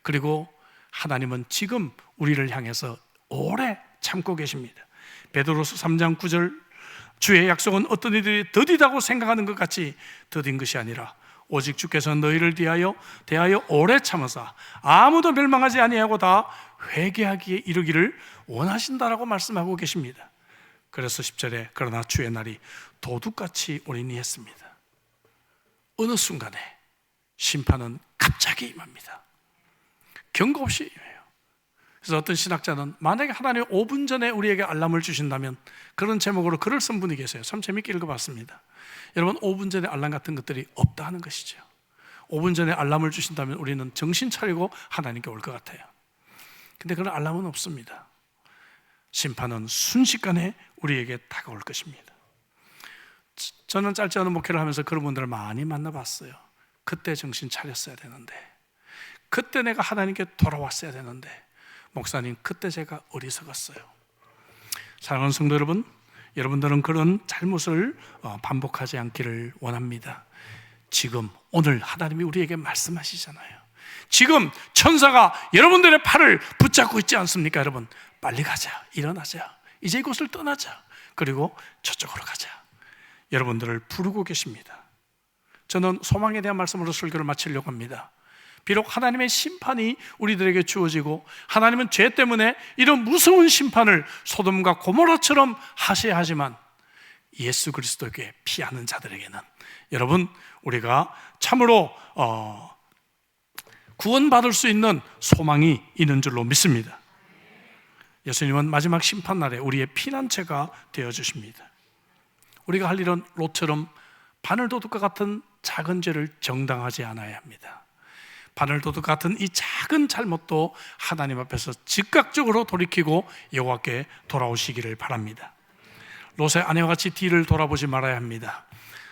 그리고 하나님은 지금 우리를 향해서 오래 참고 계십니다. 베드로서 3장 9절, 주의 약속은 어떤 이들이 더디다고 생각하는 것 같이 더딘 것이 아니라 오직 주께서 너희를 대하여 오래 참으사 아무도 멸망하지 아니하고 다 회개하기에 이르기를 원하신다라고 말씀하고 계십니다. 그래서 10절에 그러나 주의 날이 도둑같이 오리니 했습니다. 어느 순간에 심판은 갑자기 임합니다. 경고 없이 임해요. 그래서 어떤 신학자는 만약에 하나님이 5분 전에 우리에게 알람을 주신다면, 그런 제목으로 글을 쓴 분이 계세요. 참 재밌게 읽어봤습니다. 여러분, 5분 전에 알람 같은 것들이 없다 하는 것이죠. 5분 전에 알람을 주신다면 우리는 정신 차리고 하나님께 올 것 같아요. 근데 그런 알람은 없습니다. 심판은 순식간에 우리에게 다가올 것입니다. 저는 짧지 않은 목회를 하면서 그런 분들을 많이 만나봤어요. 그때 정신 차렸어야 되는데, 그때 내가 하나님께 돌아왔어야 되는데, 목사님 그때 제가 어리석었어요. 사랑하는 성도 여러분, 여러분들은 그런 잘못을 반복하지 않기를 원합니다. 지금 오늘 하나님이 우리에게 말씀하시잖아요. 지금 천사가 여러분들의 팔을 붙잡고 있지 않습니까? 여러분, 빨리 가자, 일어나자, 이제 이곳을 떠나자, 그리고 저쪽으로 가자, 여러분들을 부르고 계십니다. 저는 소망에 대한 말씀으로 설교를 마치려고 합니다. 비록 하나님의 심판이 우리들에게 주어지고 하나님은 죄 때문에 이런 무서운 심판을 소돔과 고모라처럼 하셔야 하지만, 예수 그리스도에게 피하는 자들에게는 여러분, 우리가 참으로 구원받을 수 있는 소망이 있는 줄로 믿습니다. 예수님은 마지막 심판날에 우리의 피난처가 되어주십니다. 우리가 할 일은 롯처럼 바늘도둑과 같은 작은 죄를 정당하지 않아야 합니다. 바늘도둑 같은 이 작은 잘못도 하나님 앞에서 즉각적으로 돌이키고 여호와께 돌아오시기를 바랍니다. 롯의 아내와 같이 뒤를 돌아보지 말아야 합니다.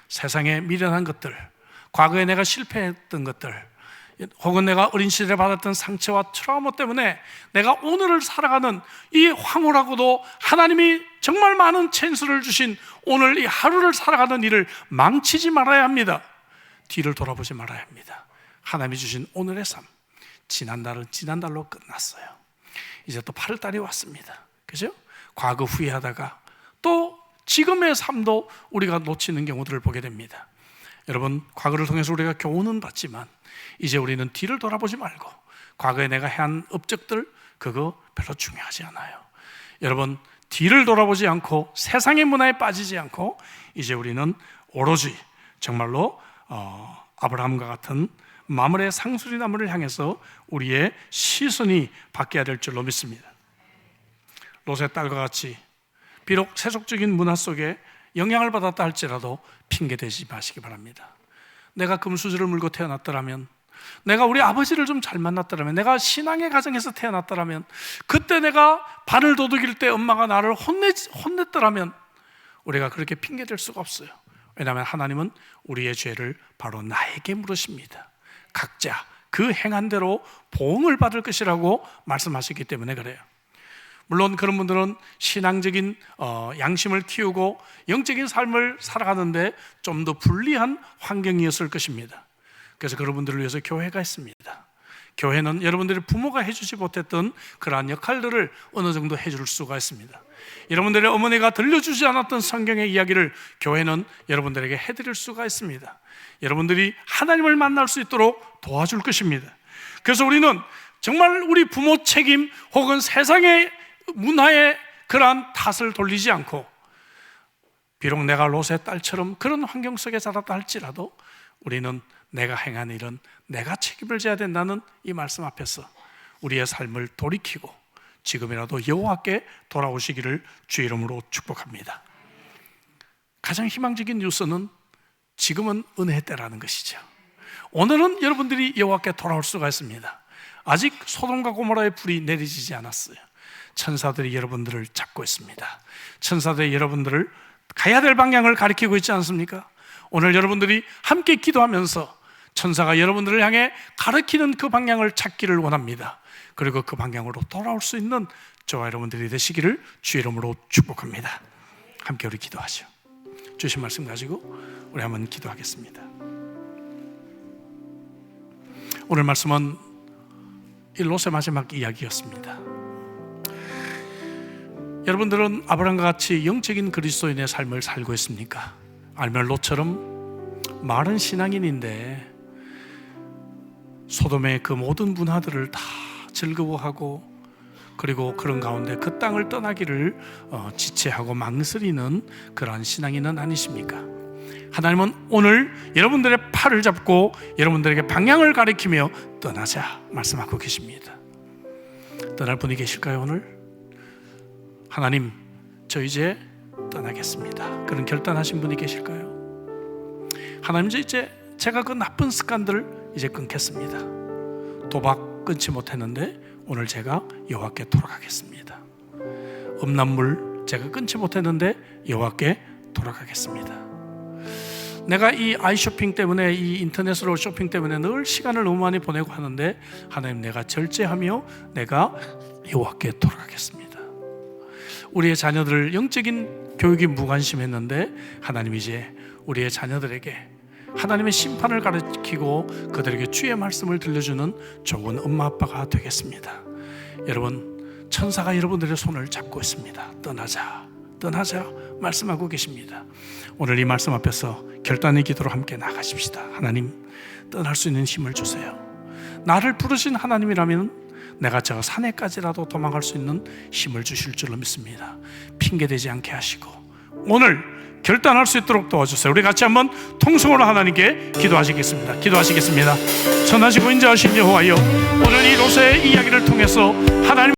세상에 미련한 것들, 과거에 내가 실패했던 것들, 혹은 내가 어린 시절에 받았던 상처와 트라우마 때문에 내가 오늘을 살아가는 이 황홀하고도 하나님이 정말 많은 찬스를 주신 오늘 이 하루를 살아가는 일을 망치지 말아야 합니다. 뒤를 돌아보지 말아야 합니다. 하나님이 주신 오늘의 삶, 지난달은 지난달로 끝났어요. 이제 또 8월달이 왔습니다. 그죠? 과거 후회하다가 또 지금의 삶도 우리가 놓치는 경우들을 보게 됩니다. 여러분, 과거를 통해서 우리가 교훈은 받지만 이제 우리는 뒤를 돌아보지 말고 과거에 내가 한 업적들, 그거 별로 중요하지 않아요. 여러분, 뒤를 돌아보지 않고 세상의 문화에 빠지지 않고 이제 우리는 오로지 정말로 아브라함과 같은 마물의 상수리 나무를 향해서 우리의 시선이 바뀌어야 될 줄로 믿습니다. 롯의 딸과 같이 비록 세속적인 문화 속에 영향을 받았다 할지라도 핑계대지 마시기 바랍니다. 내가 금수저를 물고 태어났더라면, 내가 우리 아버지를 좀 잘 만났더라면, 내가 신앙의 가정에서 태어났더라면, 그때 내가 발을 도둑일 때 엄마가 나를 혼냈더라면, 우리가 그렇게 핑계댈 수가 없어요. 왜냐하면 하나님은 우리의 죄를 바로 나에게 물으십니다. 각자 그 행한 대로 보응을 받을 것이라고 말씀하셨기 때문에 그래요. 물론 그런 분들은 신앙적인 양심을 키우고 영적인 삶을 살아가는데 좀 더 불리한 환경이었을 것입니다. 그래서 그런 분들을 위해서 교회가 있습니다. 교회는 여러분들이 부모가 해주지 못했던 그러한 역할들을 어느 정도 해줄 수가 있습니다. 여러분들의 어머니가 들려주지 않았던 성경의 이야기를 교회는 여러분들에게 해드릴 수가 있습니다. 여러분들이 하나님을 만날 수 있도록 도와줄 것입니다. 그래서 우리는 정말 우리 부모 책임 혹은 세상의 문화에 그러한 탓을 돌리지 않고, 비록 내가 롯의 딸처럼 그런 환경 속에 자랐다 할지라도 우리는 내가 행한 일은 내가 책임을 져야 된다는 이 말씀 앞에서 우리의 삶을 돌이키고 지금이라도 여호와께 돌아오시기를 주 이름으로 축복합니다. 가장 희망적인 뉴스는 지금은 은혜의 때라는 것이죠. 오늘은 여러분들이 여호와께 돌아올 수가 있습니다. 아직 소돔과 고모라의 불이 내리지지 않았어요. 천사들이 여러분들을 잡고 있습니다. 천사들이 여러분들을 가야 될 방향을 가리키고 있지 않습니까? 오늘 여러분들이 함께 기도하면서 천사가 여러분들을 향해 가리키는 그 방향을 찾기를 원합니다. 그리고 그 방향으로 돌아올 수 있는 저와 여러분들이 되시기를 주 이름으로 축복합니다. 함께 우리 기도하죠. 주신 말씀 가지고 우리 한번 기도하겠습니다. 오늘 말씀은 이 롯의 마지막 이야기였습니다. 여러분들은 아브라함과 같이 영적인 그리스도인의 삶을 살고 있습니까? 아니면 롯처럼 마른 신앙인인데 소돔의 그 모든 문화들을 다 즐거워하고 그리고 그런 가운데 그 땅을 떠나기를 지체하고 망설이는 그러한 신앙인은 아니십니까? 하나님은 오늘 여러분들의 팔을 잡고 여러분들에게 방향을 가리키며 떠나자 말씀하고 계십니다. 떠날 분이 계실까요? 오늘 하나님, 저 이제 떠나겠습니다, 그런 결단하신 분이 계실까요? 하나님, 이제 제가 그 나쁜 습관들을 이제 끊겠습니다. 도박 끊지 못했는데 오늘 제가 여호와께 돌아가겠습니다. 음란물 제가 끊지 못했는데 여호와께 돌아가겠습니다. 내가 이 아이쇼핑 때문에, 이 인터넷으로 쇼핑 때문에 늘 시간을 너무 많이 보내고 하는데 하나님, 내가 절제하며 내가 여호와께 돌아가겠습니다. 우리의 자녀들 영적인 교육이 무관심했는데 하나님, 이제 우리의 자녀들에게 하나님의 심판을 가르치고 그들에게 주의 말씀을 들려주는 좋은 엄마 아빠가 되겠습니다. 여러분, 천사가 여러분들의 손을 잡고 있습니다. 떠나자, 떠나자 말씀하고 계십니다. 오늘 이 말씀 앞에서 결단의 기도로 함께 나가십시다. 하나님, 떠날 수 있는 힘을 주세요. 나를 부르신 하나님이라면 내가 저 산에까지라도 도망갈 수 있는 힘을 주실 줄로 믿습니다. 핑계대지 않게 하시고 오늘 결단할 수 있도록 도와주세요. 우리 같이 한번 통성으로 하나님께 기도하시겠습니다. 기도하시겠습니다. 전하시고 인자하신 여호와여, 오늘 이 롯의 이야기를 통해서 하나님